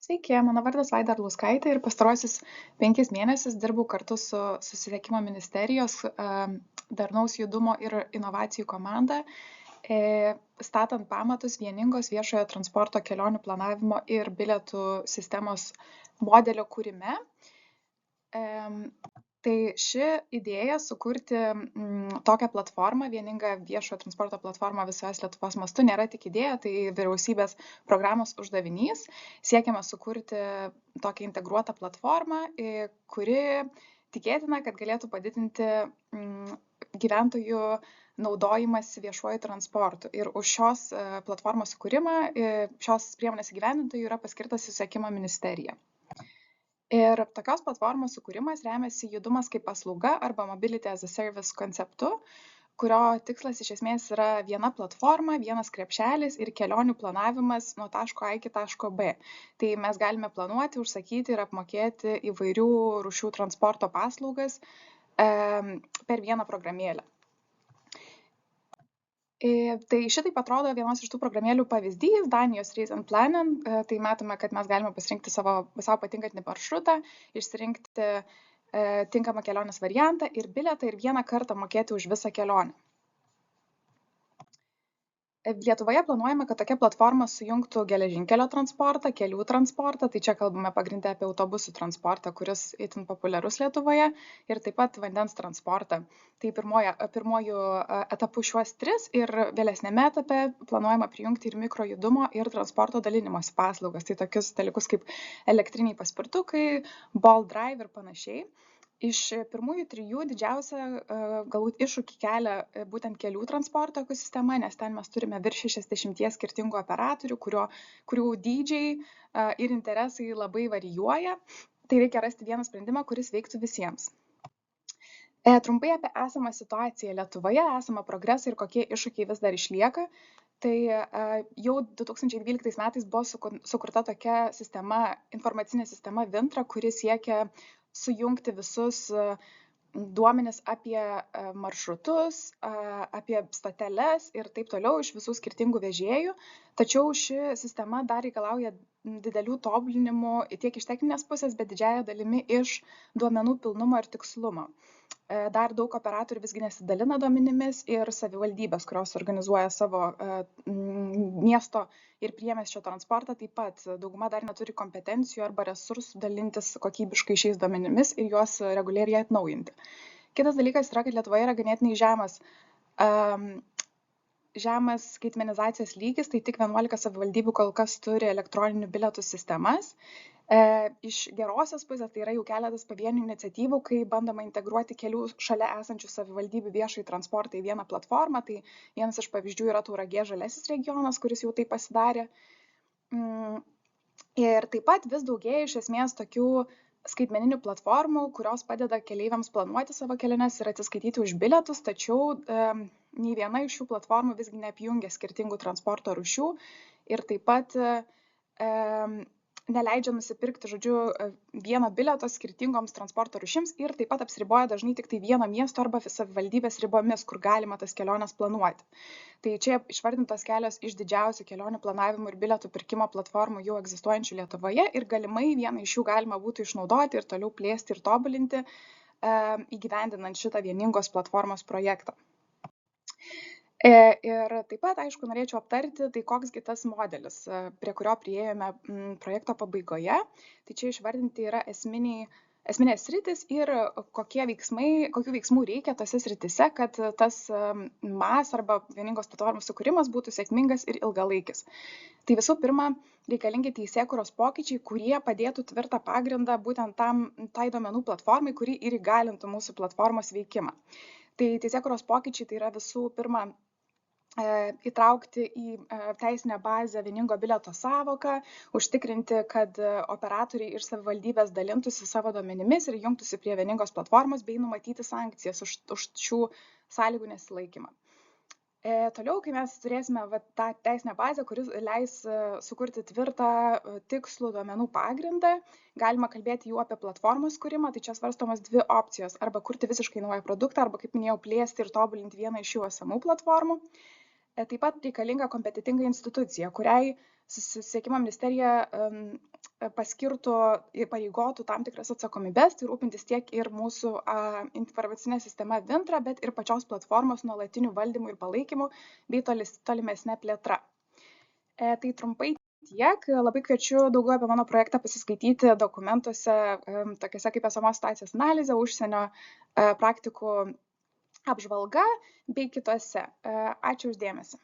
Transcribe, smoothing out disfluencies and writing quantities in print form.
Sveiki, mano vardas Vaida Arlauskaitė ir pastaruosius 5 mėnesius dirbau kartu su Susisiekimo ministerijos darnaus judumo ir inovacijų komanda, statant pamatus vieningos viešojo transporto kelionių planavimo ir bilietų sistemos modelio kūrime. Tai ši idėja sukurti tokią platformą, vieningą viešojo transporto platformą visos Lietuvos mastu, nėra tik idėja, tai vyriausybės programos uždavinys. Siekiama sukurti tokią integruotą platformą, kuri tikėtina, kad galėtų padidinti gyventojų naudojimas viešuoju transportu. Ir už šios platformos sukūrimą, šios priemonės įgyvendintojų yra paskirtas Susisiekimo ministerija. Ir tokios platformos sukūrimas remiasi judumas kaip paslauga arba mobility as a service konceptu, kurio tikslas iš esmės yra viena platforma, vienas krepšelis ir kelionių planavimas nuo taško A iki taško B. Tai mes galime planuoti, užsakyti ir apmokėti įvairių rūšių transporto paslaugas per vieną programėlę. Tai šitaip atrodo vienos iš tų programėlių pavyzdys, Danijos Reisen Planen. Tai matome, kad mes galime pasirinkti savo patinkantį maršrutą, išsirinkti tinkamą kelionės variantą ir bilietą ir vieną kartą mokėti už visą kelionę. Lietuvoje planuojama, kad tokia platforma sujungtų geležinkelio transportą, kelių transportą, tai čia kalbame pagrinde apie autobusų transportą, kuris itin populiarus Lietuvoje, ir taip pat vandens transportą. Tai pirmuoju etapu šiuos 3 ir vėlesnėme etape planuojama prijungti ir mikrojudumo ir transporto dalinimosi paslaugas, tai tokius dalykus kaip elektriniai paspirtukai, Bolt Drive ir panašiai. Iš pirmųjų 3 didžiausia galbūt iššūkį kelia būtent kelių transporto ekosistema, nes ten mes turime virš 60 skirtingų operatorių, kurių dydžiai ir interesai labai varijuoja. Tai reikia rasti vieną sprendimą, kuris veiktų visiems. Trumpai apie esamą situaciją Lietuvoje, esamą progresą ir kokie iššūkiai vis dar išlieka. Tai jau 2012 metais buvo sukurta tokia sistema, informacinė sistema Vintra, kuri siekia sujungti visus duomenis apie maršrutus, apie stoteles ir taip toliau iš visų skirtingų vežėjų. Tačiau ši sistema dar reikalauja didelių tobulinimų tiek iš techninės pusės, bet didžiąja dalimi iš duomenų pilnumo ir tikslumo. Dar daug operatorių visgi nesidalina duomenimis ir savivaldybės, kurios organizuoja savo miesto ir priemiesčio transportą, taip pat dauguma dar neturi kompetencijų arba resursų dalintis kokybiškai šiais duomenimis ir juos reguliariai atnaujinti. Kitas dalykas yra, kad Lietuvoje yra ganėtinai žemas skaitmenizacijos lygis, tai tik 11 savivaldybių kol kas turi elektroninių bilietų sistemas. Iš gerosios pusės tai yra jau keletas pavienių iniciatyvų, kai bandoma integruoti kelių šalia esančių savivaldybių viešąjį transportą į vieną platformą. Tai vienas iš pavyzdžių yra Tauragės žaliasis regionas, kuris jau tai pasidarė. Ir taip pat vis daugėja iš esmės tokių skaitmeninių platformų, kurios padeda keleiviams planuoti savo keliones ir atsiskaityti už bilietus, tačiau nei viena iš šių platformų visgi neapjungia skirtingų transporto rūšių ir taip pat neleidžia nusipirkti, vieno bilieto skirtingoms transporto rūšims ir taip pat apsiriboja dažnai tik tai vieno miesto arba savivaldybės ribomis, kur galima tas keliones planuoti. Tai čia išvardintos kelios iš didžiausių kelionių planavimo ir bilietų pirkimo platformų jau egzistuojančių Lietuvoje ir galimai vieną iš jų galima būtų išnaudoti ir toliau plėsti ir tobulinti, įgyvendinant šitą vieningos platformos projektą. Ir taip pat, aišku, norėčiau aptarti, tai koksgi tas modelis, prie kurio priėjome projekto pabaigoje. Tai čia išvardinti yra esminės sritis ir kokių veiksmų reikia tose sritise, kad tas MAS arba vieningos platformos sukūrimas būtų sėkmingas ir ilgalaikis. Tai visų pirma, reikalingi teisėkūros pokyčiai, kurie padėtų tvirtą pagrindą būtent tai duomenų platformai, kuri ir įgalintų mūsų platformos veikimą. Tai teisėkūros pokyčiai tai yra visų pirma įtraukti į teisinę bazę vieningo bilieto sąvoką, užtikrinti, kad operatoriai ir savivaldybės dalintųsi savo duomenimis ir jungtųsi prie vieningos platformos bei numatyti sankcijas už šių sąlygų nesilaikymą. Toliau, kai mes turėsime tą teisinę bazę, kuris leis sukurti tvirtą tikslų duomenų pagrindą, galima kalbėti jau apie platformos kūrimą, tai čia svarstomos 2 opcijos, arba kurti visiškai naują produktą, arba, kaip minėjau, plėsti ir tobulinti vieną iš jų esamų platformų. Taip pat reikalinga kompetentinga institucija, kuriai Susisiekimo ministerija paskirtų, įpareigotų tam tikras atsakomybes, tai rūpintis tiek ir mūsų informacinė sistema Vintra, bet ir pačios platformos nuolatiniu valdymu ir palaikymu bei tolimesnė plėtra. Tai trumpai tiek. Labai kviečiu daugiau apie mano projektą pasiskaityti dokumentuose, tokiuose kaip esamos situacijos analizė, užsienio praktikų apžvalga bei kitose. Ačiū už dėmesį.